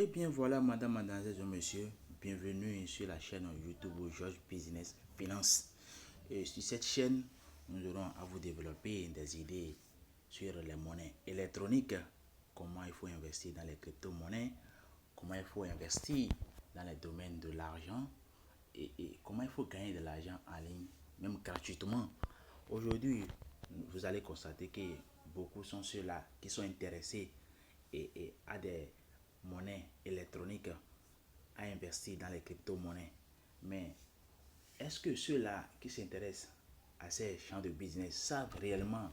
bien voilà, madame, mademoiselle, monsieur, bienvenue sur la chaîne YouTube George Business Finance. Et sur cette chaîne, nous aurons à vous développer des idées sur les monnaies électroniques, comment il faut investir dans les crypto-monnaies, comment il faut investir dans les domaines de l'argent et comment il faut gagner de l'argent en ligne, même gratuitement. Aujourd'hui, vous allez constater que beaucoup sont ceux-là qui sont intéressés à des monnaies électroniques, à investir dans les crypto-monnaies. Mais est-ce que ceux-là qui s'intéressent à ces champs de business savent réellement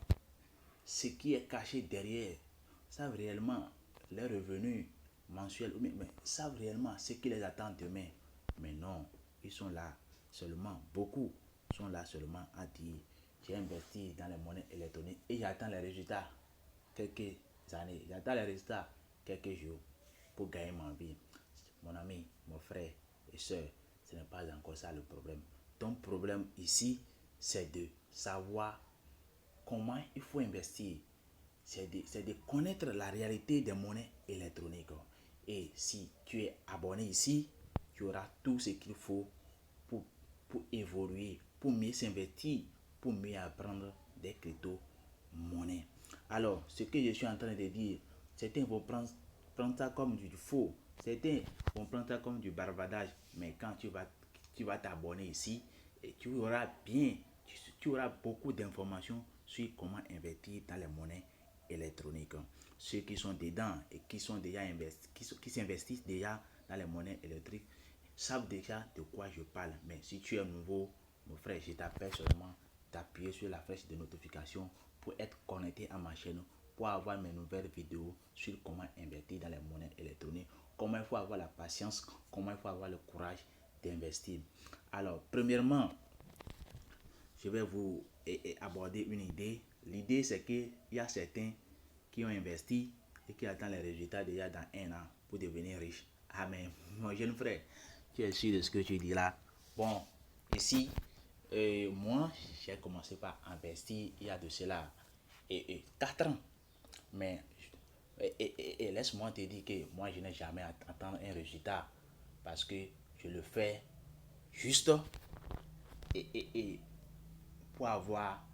ce qui est caché derrière, savent réellement leurs revenus mensuels, mais savent réellement ce qui les attend demain? Mais non, ils sont là seulement, beaucoup sont là seulement à dire j'ai investi dans les monnaies électroniques et j'attends les résultats quelques années, j'attends les résultats quelques jours pour gagner ma vie. Mon ami, mon frère et soeur, ce n'est pas encore ça le problème. Ton problème ici, c'est de savoir comment il faut investir. C'est de connaître la réalité des monnaies électroniques. Et si tu es abonné ici, tu auras tout ce qu'il faut pour, pour évoluer, pour mieux s'investir, pour mieux apprendre des crypto-monnaies. Alors, ce que je suis en train de dire, certains vont prendre ça comme du faux, certains vont prendre ça comme du barbadage, mais quand tu vas t'abonner ici, et tu auras bien, tu auras beaucoup d'informations sur comment investir dans les monnaies électroniques. Ceux qui sont dedans et qui sont déjà qui s'investissent déjà dans les monnaies électriques savent déjà de quoi je parle. Mais si tu es nouveau, mon frère, je t'appelle seulement d'appuyer sur la flèche de notification pour être connecté à ma chaîne, pour avoir mes nouvelles vidéos sur comment investir dans les monnaies électroniques, comment il faut avoir la patience, comment il faut avoir le courage d'investir. Alors, premièrement, je vais vous aborder une idée. L'idée, c'est qu'il y a certains qui ont investi et qui attendent les résultats déjà dans un an pour devenir riches. Ah, mais mon jeune frère, tu es sûr de ce que tu dis là? Bon, ici, moi, j'ai commencé par investir il y a de cela 4 ans. Mais laisse-moi te dire que moi, je n'ai jamais attendu un résultat parce que je le fais juste et pour avoir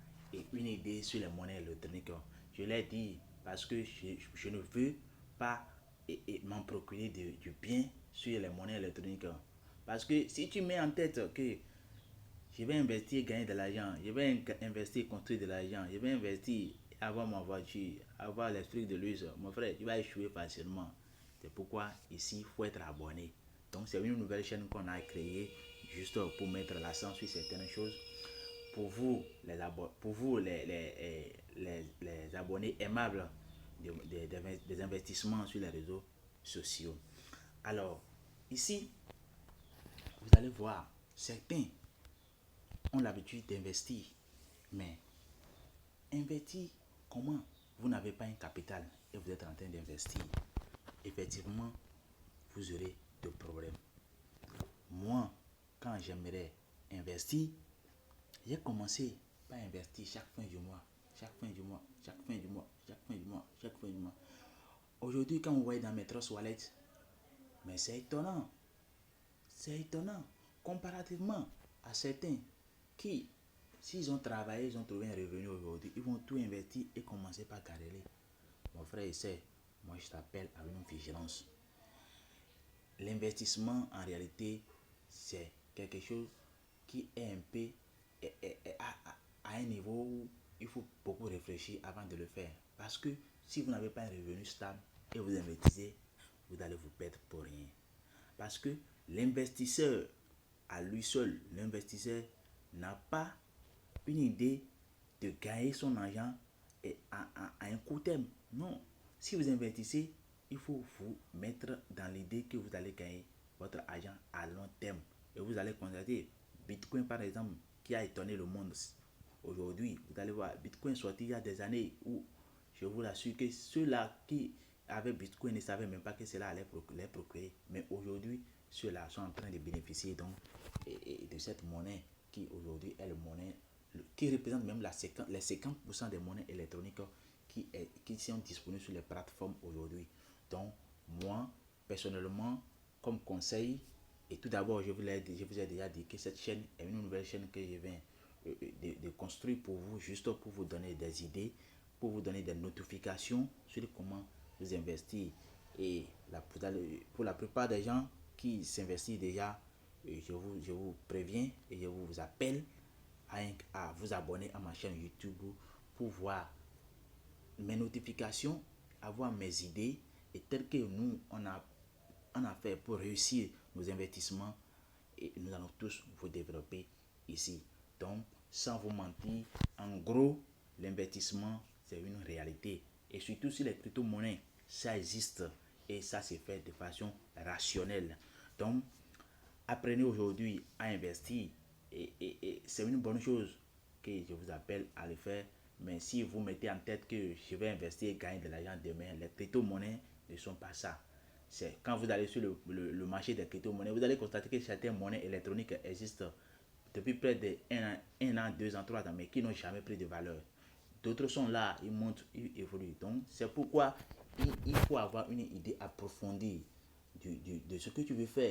une idée sur les monnaies électroniques. Je l'ai dit parce que je ne veux pas m'en procurer du bien sur les monnaies électroniques. Parce que si tu mets en tête que je vais investir, gagner de l'argent, je vais investir, construire de l'argent, je vais investir, avoir ma voiture, avoir les trucs de luxe, mon frère, tu vas échouer facilement. C'est pourquoi ici, il faut être abonné. Donc, c'est une nouvelle chaîne qu'on a créée juste pour mettre l'accent sur certaines choses. Pour vous, les abonnés aimables des investissements sur les réseaux sociaux. Alors, ici, vous allez voir, certains ont l'habitude d'investir, mais investir comment? Vous n'avez pas un capital et vous êtes en train d'investir. Effectivement, vous aurez des problèmes. Moi, quand j'aimerais investir, j'ai commencé par investir chaque fin du mois, chaque fin du mois, chaque fin du mois, chaque fin du mois, chaque fin du mois. Aujourd'hui, quand vous voyez dans mes trust wallets, mais c'est étonnant, comparativement à certains qui, s'ils ont travaillé, ils ont trouvé un revenu aujourd'hui, ils vont tout investir et commencer par galérer. Mon frère, il sait, moi je t'appelle avec une vigilance. L'investissement, en réalité, c'est quelque chose qui est un peu à un niveau où il faut beaucoup réfléchir avant de le faire. Parce que si vous n'avez pas un revenu stable et vous investissez, vous allez vous perdre pour rien. Parce que l'investisseur, à lui seul, l'investisseur n'a pas une idée de gagner son argent à un court terme. Non. Si vous investissez, il faut vous mettre dans l'idée que vous allez gagner votre argent à long terme. Et vous allez constater, Bitcoin par exemple, qui a étonné le monde aujourd'hui, vous allez voir, Bitcoin sorti il y a des années où je vous l'assure que ceux-là qui avaient Bitcoin ne savaient même pas que cela allait les procurer. Mais aujourd'hui, ceux-là sont en train de bénéficier donc de cette monnaie qui aujourd'hui est le monnaie qui représente même les 50% des monnaies électroniques qui sont disponibles sur les plateformes aujourd'hui. Donc, moi, personnellement, comme conseil, et tout d'abord, je vous ai déjà dit que cette chaîne est une nouvelle chaîne que je viens de construire pour vous, juste pour vous donner des idées, pour vous donner des notifications sur comment vous investir. Et pour la plupart des gens qui s'investissent déjà, je vous préviens et je vous appelle à vous abonner à ma chaîne YouTube pour voir mes notifications, avoir mes idées et telles que nous, on a fait pour réussir nos investissements et nous allons tous vous développer ici. Donc, sans vous mentir, en gros, l'investissement, c'est une réalité. Et surtout sur les crypto-monnaies, ça existe et ça se fait de façon rationnelle. Donc, apprenez aujourd'hui à investir et c'est une bonne chose que je vous appelle à le faire. Mais si vous mettez en tête que je vais investir et gagner de l'argent demain, les crypto-monnaies ne sont pas ça. C'est quand vous allez sur le marché des crypto-monnaies, vous allez constater que certaines monnaies électroniques existent depuis près de 1 an, 2 ans, 3 ans, mais qui n'ont jamais pris de valeur. D'autres sont là, ils montent, ils évoluent. Donc, c'est pourquoi il faut avoir une idée approfondie de ce que tu veux faire.